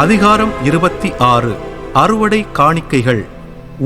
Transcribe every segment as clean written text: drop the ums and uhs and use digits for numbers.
அதிகாரம் 26. அறுவடை காணிக்கைகள்.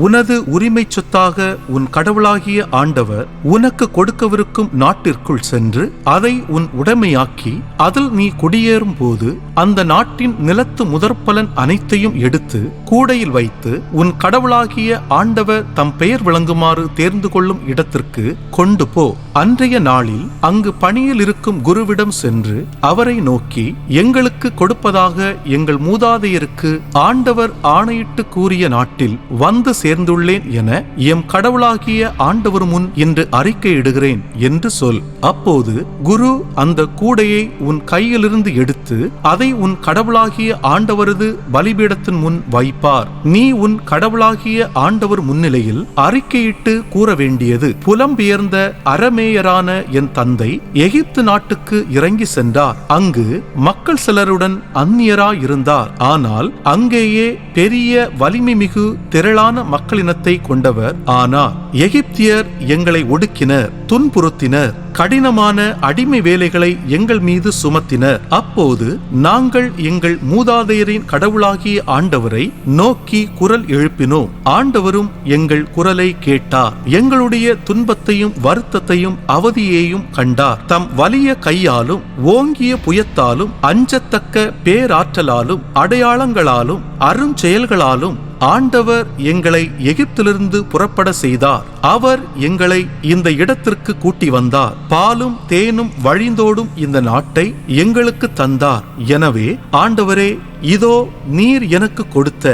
உனது உரிமை சொத்தாக உன் கடவுளாகிய ஆண்டவர் உனக்கு கொடுக்கவிருக்கும் நாட்டிற்குள் சென்று அதை உன் உடைமையாக்கி அதில் நீ குடியேறும் போது அந்த நாட்டின் நிலத்து முதற்பலன் அனைத்தையும் எடுத்து கூடையில் வைத்து உன் கடவுளாகிய ஆண்டவர் தம் பெயர் விளங்குமாறு தேர்ந்து கொள்ளும் இடத்திற்கு கொண்டு போ. அன்றைய நாளில் அங்கு பணியில் இருக்கும் குருவிடம் சென்று அவரை நோக்கி, எங்களுக்கு கொடுப்பதாக எங்கள் மூதாதையருக்கு ஆண்டவர் ஆணையிட்டு கூறிய நாட்டில் வந்து சேர்ந்துள்ளேன் என எம் கடவுளாகிய ஆண்டவர் முன் இன்று அறிக்கையிடுகிறேன் என்று சொல். அப்போது குரு அந்த கூடையை உன் கையிலிருந்து எடுத்து அதை உன் கடவுளாகிய ஆண்டவரது பலிபீடத்தின் முன் வைப்பார். நீ உன் கடவுளாகிய ஆண்டவர் முன்னிலையில் அறிக்கையிட்டு கூற வேண்டியது, புலம்பெயர்ந்த அரமேயரான என் தந்தை எகிப்து நாட்டுக்கு இறங்கி சென்றார். அங்கு மக்கள் சிலருடன் அந்நியராயிருந்தார். ஆனால் அங்கேயே பெரிய வலிமை மிகு திரளான மக்களினத்தை கொண்டவர். ஆனால் எகிப்தியர் எங்களை ஒடுக்கினர், துன்புறுத்தினர், கடினமான அடிமை வேலைகளை எங்கள் மீது சுமத்தினர். அப்போது நாங்கள் எங்கள் மூதாதையரின் கடவுளாகிய ஆண்டவரை நோக்கி குரல் எழுப்பினோம். ஆண்டவரும் எங்கள் குரலை கேட்டார். எங்களுடைய துன்பத்தையும் வருத்தத்தையும் அவதியையும் கண்டார். தம் வலிய கையாலும் ஓங்கிய புயத்தாலும் அஞ்சத்தக்க பேராற்றலாலும் அடையாளங்களாலும் அருஞ்செயல்களாலும் ஆண்டவர் எங்களை எகிப்திலிருந்து புறப்பட செய்தார். அவர் எங்களை இந்த இடத்திற்கு கூட்டி வந்தார். பாலும் தேனும் வழிந்தோடும் இந்த நாட்டை எங்களுக்கு தந்தார். எனவே ஆண்டவரே, இதோ நீர் எனக்கு கொடுத்த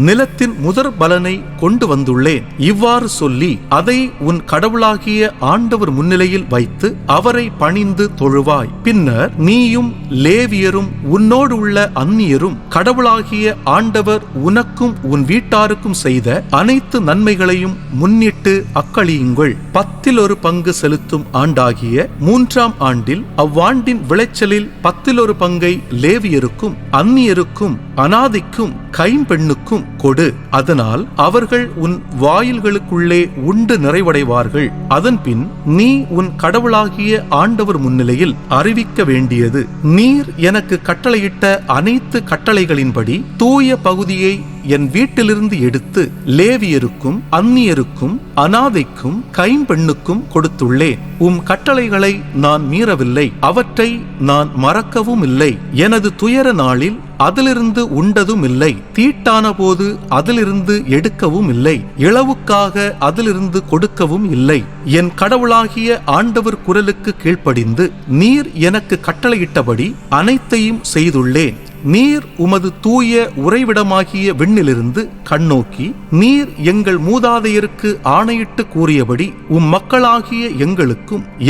நிலத்தின் முதற் பலனை கொண்டு வந்துள்ளேன். இவ்வாறு சொல்லி அதை உன் கடவுளாகிய ஆண்டவர் முன்னிலையில் வைத்து அவரை பணிந்து தொழுவாய். பின்னர் நீயும் லேவியரும் உன்னோடு உள்ள அந்நியரும் கடவுளாகிய ஆண்டவர் உனக்கும் உன் வீட்டாருக்கும் செய்த அனைத்து நன்மைகளையும் முன்னிட்டு அக்களியுங்கள். 10 பங்கு செலுத்தும் ஆண்டாகிய 3ஆம் ஆண்டில் அவ்வாண்டின் விளைச்சலில் 10 பங்கை லேவியருக்கும் அந்நியருக்கும் அனாதைக்கும் கைம்பெண்ணுக்கும் கொடு. அதனால் அவர்கள் உன் வாயில்களுக்குள்ளே உண்டு நிறைவடைவார்கள். அதன்பின் நீ உன் கடவுளாகிய ஆண்டவர் முன்னிலையில் அறிவிக்க வேண்டியது, நீர் எனக்கு கட்டளையிட்ட அனைத்து கட்டளைகளின்படி தூய பகுதியை என் வீட்டிலிருந்து எடுத்து லேவியருக்கும் அந்நியருக்கும் அனாதைக்கும் கைம்பெண்ணுக்கும் கொடுத்துள்ளேன். உம் கட்டளைகளை நான் மீறவில்லை, அவற்றை நான் மறக்கவும் இல்லை. எனது துயர நாளில் அதிலிருந்து உண்டதும் இல்லை, தீட்டான போது அதிலிருந்து எடுக்கவும் இல்லை, இளவுக்காக அதிலிருந்து கொடுக்கவும் இல்லை. என் கடவுளாகிய ஆண்டவர் குரலுக்கு கீழ்ப்படிந்து நீர் எனக்கு கட்டளையிட்டபடி அனைத்தையும் செய்துள்ளேன். நீர் உமது தூய உறைவிடமாகிய விண்ணிலிருந்து கண்ணோக்கி நீர் எங்கள் மூதாதையருக்கு ஆணையிட்டு கூறியபடி மக்களாகிய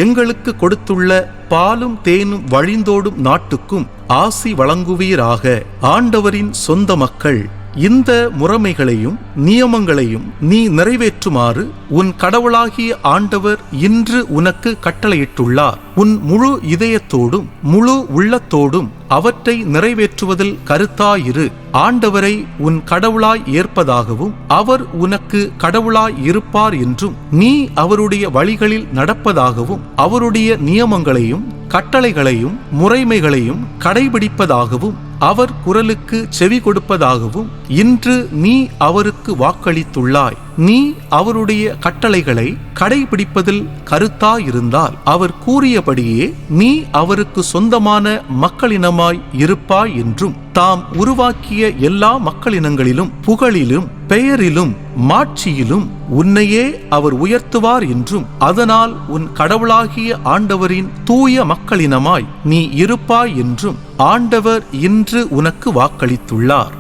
எங்களுக்கு கொடுத்துள்ள பாலும் தேனும் வழிந்தோடும் நாட்டுக்கும் ஆசி வழங்குவீராக. ஆண்டவரின் சொந்த மக்கள், இந்த முறைமைகளையும் நியமங்களையும் நீ நிறைவேற்றுமாறு உன் கடவுளாகிய ஆண்டவர் இன்று உனக்கு கட்டளையிட்டுள்ளார். உன் முழு இதயத்தோடும் முழு உள்ளத்தோடும் அவற்றை நிறைவேற்றுவதில் கருத்தாயிரு. ஆண்டவரை உன் கடவுளாய் ஏற்பதாகவும் அவர் உனக்கு கடவுளாய் இருப்பார் என்றும் நீ அவருடைய வழிகளில் நடப்பதாகவும் அவருடைய நியமங்களையும் கட்டளைகளையும் முறைமைகளையும் கடைபிடிப்பதாகவும் அவர் குரலுக்கு செவி கொடுப்பதாகவும் இன்று நீ அவருக்கு வாக்களித்துள்ளாய். நீ அவருடைய கட்டளைகளை கடைபிடிப்பதில் கருத்தாயிருந்தால் அவர் கூறியபடியே நீ அவருக்கு சொந்தமான மக்களினமாய் இருப்பாய் என்றும் தாம் உருவாக்கிய எல்லா மக்களினங்களிலும் புகழிலும் பெயரிலும் மாட்சியிலும் உன்னையே அவர் உயர்த்துவார் என்றும் அதனால் உன் கடவுளாகிய ஆண்டவரின் தூய மக்களினமாய் நீ இருப்பாய் என்றும் ஆண்டவர் இன்று உனக்கு வாக்களித்துள்ளார்.